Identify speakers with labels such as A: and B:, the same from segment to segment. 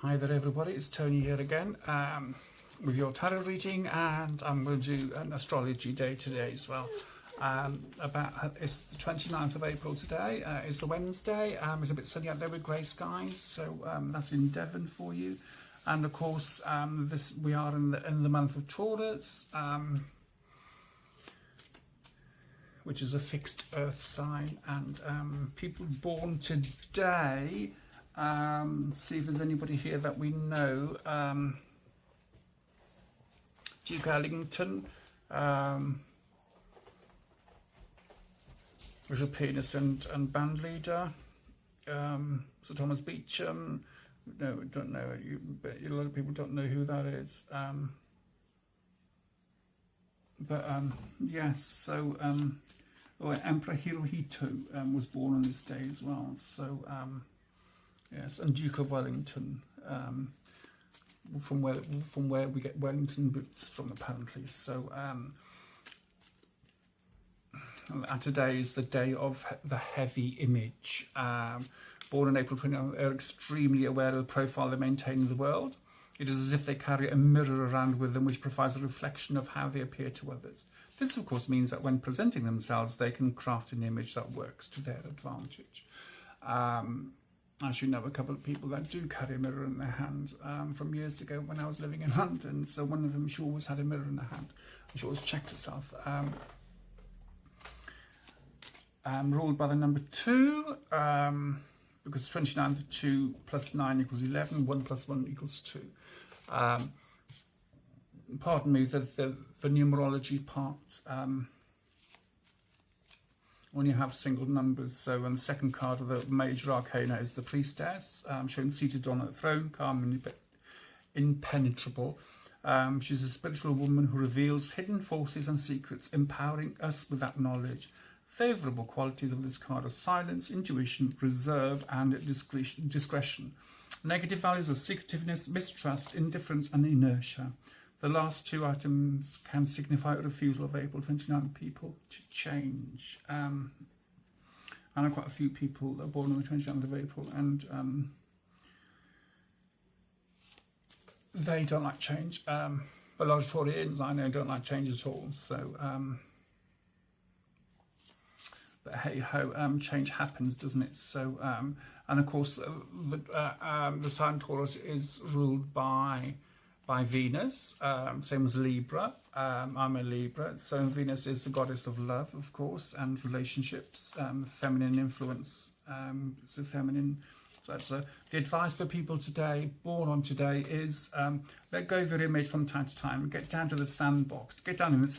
A: Hi there everybody, it's Tony here again with your tarot reading, and I'm going to do an astrology day today as well. It's the 29th of April today, it's the Wednesday, it's a bit sunny out there with grey skies, so that's in Devon for you. And of course we are in the month of Taurus, which is a fixed earth sign, and people born today, see if there's anybody here that we know. Duke Ellington, Richard Penis and band leader, Sir Thomas Beecham. No, we don't know. But a lot of people don't know who that is. Yes. So Emperor Hirohito was born on this day as well. So yes, and Duke of Wellington, from where we get Wellington boots from, apparently. So and today is the day of the heavy image. Born on April 29th, are extremely aware of the profile they maintain in the world. It is as if they carry a mirror around with them, which provides a reflection of how they appear to others. This, of course, means that when presenting themselves, they can craft an image that works to their advantage. As you know, a couple of people that do carry a mirror in their hand from years ago when I was living in London. So one of them, she always had a mirror in her hand. She always checked herself. Ruled by the number 2, because 29 to 2 plus 9 equals 11, 1 plus 1 equals 2. Pardon me, the numerology part, when you have single numbers. So on the second card of the major arcana is the priestess, shown seated on a throne, calm and impenetrable. She's a spiritual woman who reveals hidden forces and secrets, empowering us with that knowledge. Favourable qualities of this card are silence, intuition, reserve and discretion. Negative values are secretiveness, mistrust, indifference and inertia. The last two items can signify a refusal of April 29 people to change. And I know quite a few people that are born on the 29th of April, and they don't like change. But a lot of Taurians I know don't like change at all. So, but hey ho, change happens, doesn't it? So, and of course, the sign Taurus is ruled by Venus, same as Libra. I'm a Libra, so Venus is the goddess of love, of course, and relationships, feminine influence, so feminine. So the advice for people today, born on today, is let go of your image from time to time. Get down to the sandbox. Get down in the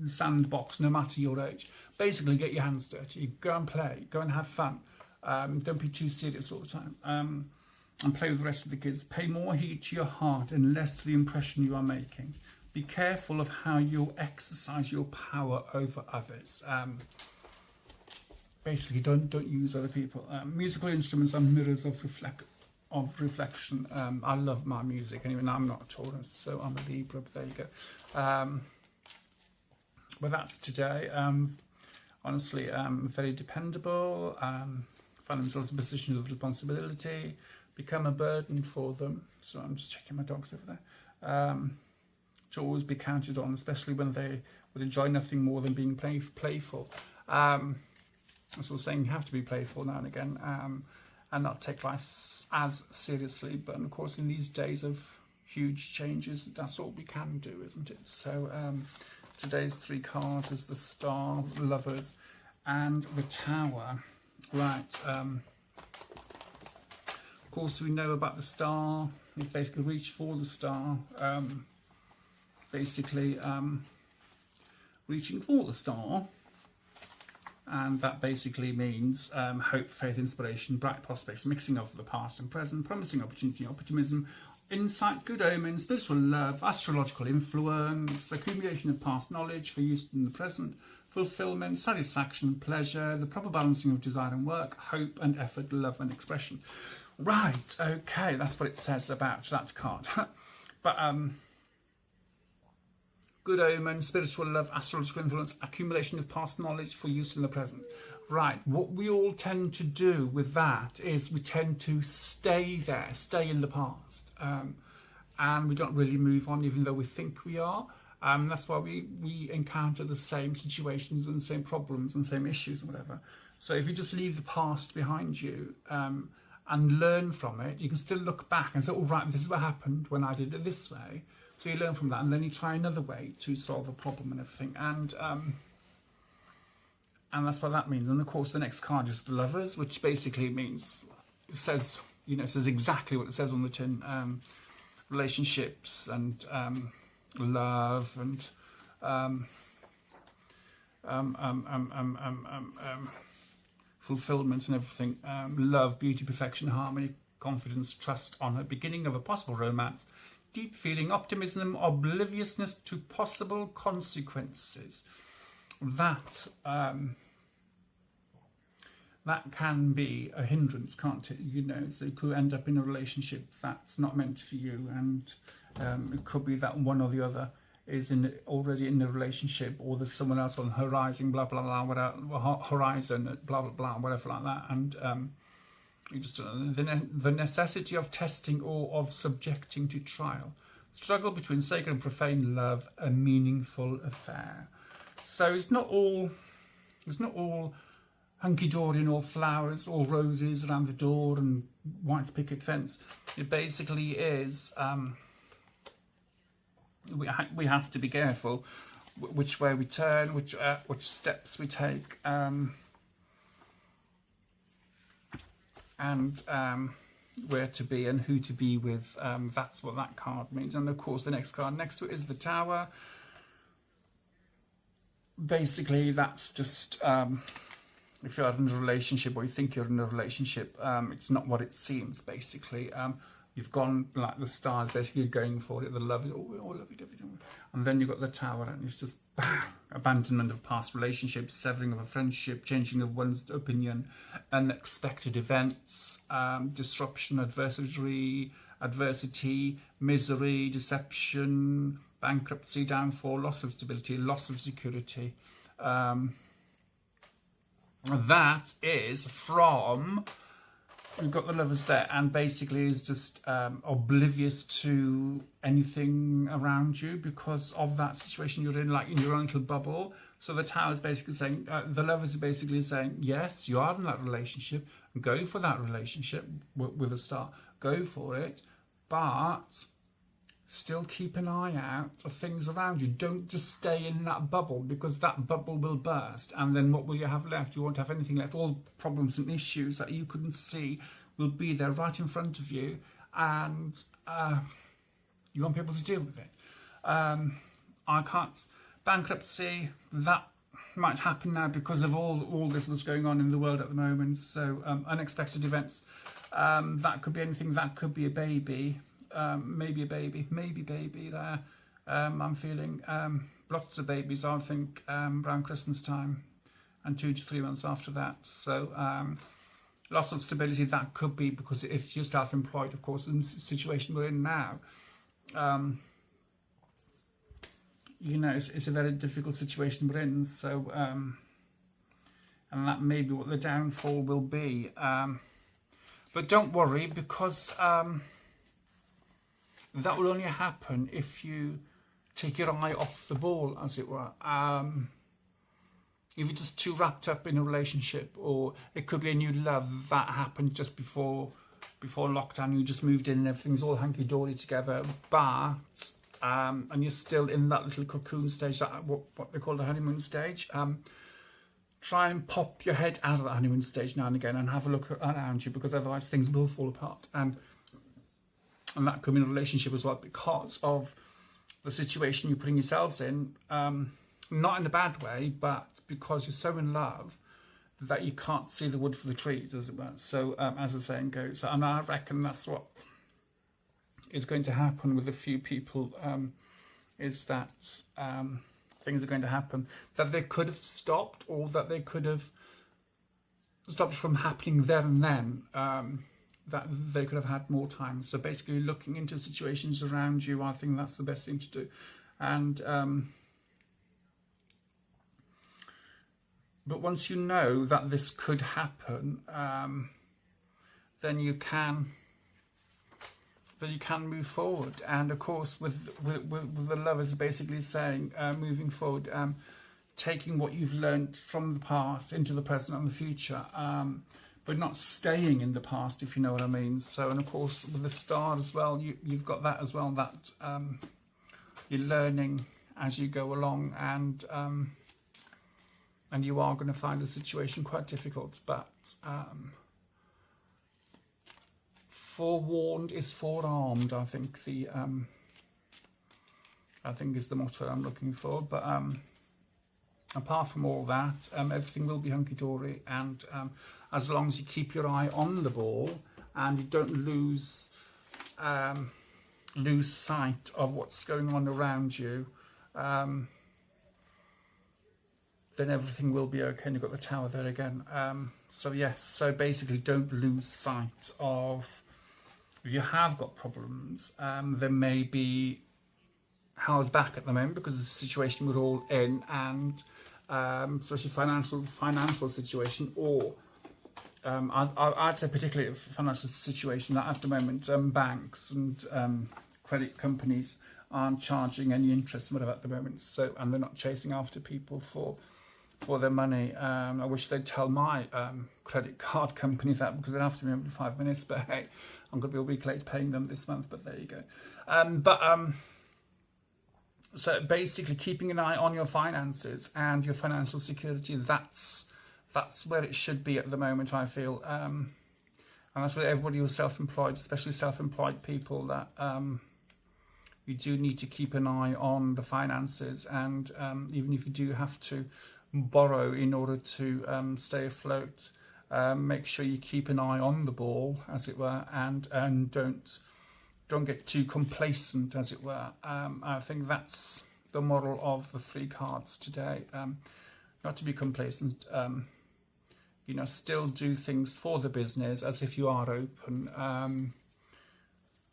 A: sandbox, no matter your age. Basically, get your hands dirty. Go and play. Go and have fun. Don't be too serious all the time. And play with the rest of the kids. Pay more heed to your heart and less to the impression you are making. Be careful of how you exercise your power over others. Basically, don't use other people. Musical instruments are mirrors of reflection. I love my music anyway. Now, I'm not a Taurus, so I'm a Libra. But there you go. But that's today. Honestly, very dependable. Find themselves in a position of responsibility. Become a burden for them. So I'm just checking my dogs over there. To always be counted on, especially when they would enjoy nothing more than being playful. As I was saying, you have to be playful now and again, and not take life as seriously. But of course, in these days of huge changes, that's all we can do, isn't it? So today's 3 cards is the Star, Lovers, and the Tower. Right. Of course, we know about the Star. It's basically reach for the star. Reaching for the star. And that basically means hope, faith, inspiration, bright prospects, mixing of the past and present, promising opportunity, optimism, insight, good omens, spiritual love, astrological influence, accumulation of past knowledge for use in the present, fulfillment, satisfaction, pleasure, the proper balancing of desire and work, hope and effort, love and expression. Right, okay, that's what it says about that card. But good omen, spiritual love, astrological influence, accumulation of past knowledge for use in the present. Right, what we all tend to do with that is we tend to stay there, stay in the past, and we don't really move on even though we think we are. That's why we encounter the same situations and the same problems and same issues and whatever. So if you just leave the past behind you and learn from it, you can still look back and say, oh right, this is what happened when I did it this way. So you learn from that and then you try another way to solve a problem and everything. And that's what that means. And of course, the next card is the Lovers, which basically means, it says exactly what it says on the tin. Relationships and love and fulfillment and everything. Love, beauty, perfection, harmony, confidence, trust, honour, beginning of a possible romance, deep feeling, optimism, obliviousness to possible consequences. That can be a hindrance, can't it? So you could end up in a relationship that's not meant for you, and it could be that one or the other is already in a relationship, or there's someone else on the horizon, blah blah blah, whatever, horizon, blah blah blah, whatever like that, and you just the necessity of testing or of subjecting to trial, struggle between sacred and profane love, a meaningful affair. So it's not all hunky-dory and all flowers, all roses around the door and white picket fence. It basically is, we have to be careful which way we turn, which steps we take, and where to be and who to be with. That's what that card means. And of course the next card next to it is the Tower. Basically that's just if you're in a relationship or you think you're in a relationship, it's not what it seems. Basically you've gone like the stars, basically going for it, the love, we all love you, and then you've got the Tower and it's just bang, abandonment of past relationships, severing of a friendship, changing of one's opinion, unexpected events, disruption, adversity, misery, deception, bankruptcy, downfall, loss of stability, loss of security. That is from, we've got the Lovers there, and basically is just oblivious to anything around you because of that situation you're in, like in your own little bubble. So the Tower is basically saying, the Lovers are basically saying, yes, you are in that relationship, go for that relationship with a star, go for it, but still keep an eye out for things around you. Don't just stay in that bubble, because that bubble will burst, and then what will you have left? You won't have anything left. All problems and issues that you couldn't see will be there right in front of you, and you won't be able to deal with it. I can't. Bankruptcy, that might happen now because of all this that's going on in the world at the moment. So unexpected events, that could be anything. That could be a baby. Maybe baby there. I'm feeling lots of babies, I think, around Christmas time, and 2 to 3 months after that. So loss of stability, that could be because if you're self-employed, of course, in the situation we're in now, it's a very difficult situation we're in. So and that may be what the downfall will be. But don't worry, because that will only happen if you take your eye off the ball, as it were. If you're just too wrapped up in a relationship, or it could be a new love that happened just before lockdown, you just moved in and everything's all hunky-dory together, but and you're still in that little cocoon stage, that what they call the honeymoon stage. Try and pop your head out of the honeymoon stage now and again and have a look around you, because otherwise things will fall apart. And that could be in a relationship as well, because of the situation you're putting yourselves in, not in a bad way, but because you're so in love that you can't see the wood for the trees, as it were. So as the saying goes, and I reckon that's what is going to happen with a few people, is that things are going to happen that they could have stopped, or that they could have stopped from happening there and then, that they could have had more time. So basically looking into situations around you, I think that's the best thing to do. And but once you know that this could happen, then you can move forward. And of course, with the Lovers basically saying, moving forward, taking what you've learned from the past into the present and the future, but not staying in the past, if you know what I mean. So, and of course, with the Star as well, you've got that as well, that you're learning as you go along, and you are going to find the situation quite difficult, but forewarned is forearmed, I think is the motto I'm looking for. But apart from all that, everything will be hunky-dory, and as long as you keep your eye on the ball and you don't lose sight of what's going on around you, then everything will be okay. And you've got the Tower there again. So yes, so basically don't lose sight of, if you have got problems, they may be held back at the moment because of the situation we're all in, and especially financial situation, or I'd say particularly a financial situation that at the moment banks and credit companies aren't charging any interest whatever at the moment, so, and they're not chasing after people for their money. I wish they'd tell my credit card company that, because they'd have to be in 5 minutes, but hey, I'm going to be a week late paying them this month, but there you go. So basically keeping an eye on your finances and your financial security, that's where it should be at the moment, I feel. And that's where everybody who's self-employed, especially self-employed people, that you do need to keep an eye on the finances, and even if you do have to borrow in order to stay afloat, make sure you keep an eye on the ball, as it were, and don't get too complacent, as it were. I think that's the moral of the 3 cards today. Not to be complacent, still do things for the business as if you are open.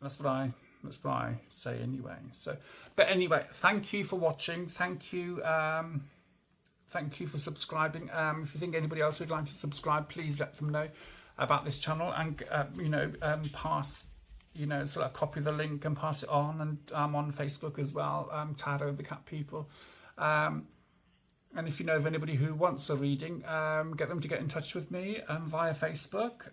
A: That's what I say anyway. So, but anyway, thank you for watching. Thank you for subscribing. If you think anybody else would like to subscribe, please let them know about this channel, and pass, sort of copy the link and pass it on. And I'm on Facebook as well, Tarot the Cat People. And if you know of anybody who wants a reading, get them to get in touch with me via Facebook.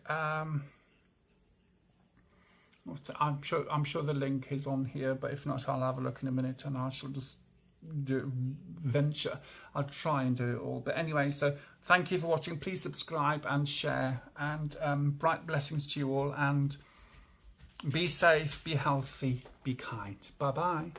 A: I'm sure the link is on here, but if not, I'll have a look in a minute, and I shall just I'll try and do it all. But anyway, so thank you for watching. Please subscribe and share, and bright blessings to you all, and be safe, be healthy, be kind. Bye bye.